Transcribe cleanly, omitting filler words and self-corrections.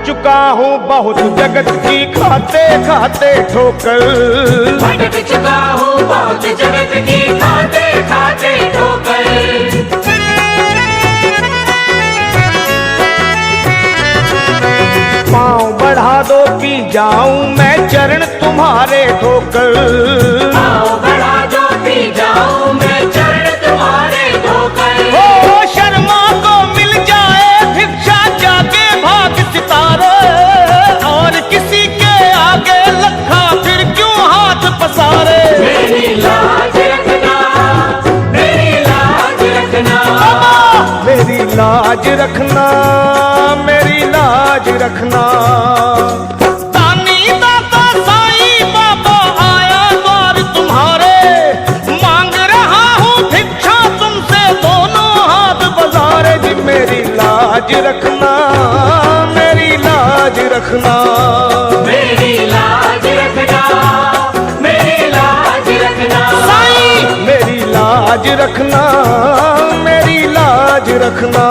चुका हूँ बहुत जगत की खाते खाते ठोकर। भटक चुका हूँ बहुत जगत की खाते खाते ठोकर। पाँव बढ़ा दो पी जाऊं मैं चरण तुम्हारे धोकर। पाँव बढ़ा दो पी जाऊं मैं चरण तुम्हारे धोकर। ओ शर्मा को मिल जाए भिक्षा जाके भाग सितारे, और किसी के आगे लखा फिर क्यों हाथ पसारे। मेरी लाज रखना, मेरी लाज रखना, मेरी लाज रखना, मेरी लाज रखना। तानी दाता साईं बाबा आया द्वार तुम्हारे, मांग रहा हूँ भिक्षा तुमसे दोनों हाथ बजारे जी। मेरी लाज रखना, मेरी लाज रखना, मेरी लाज रखना, मेरी लाज रखना। साईं मेरी लाज रखना, मेरी लाज रखना।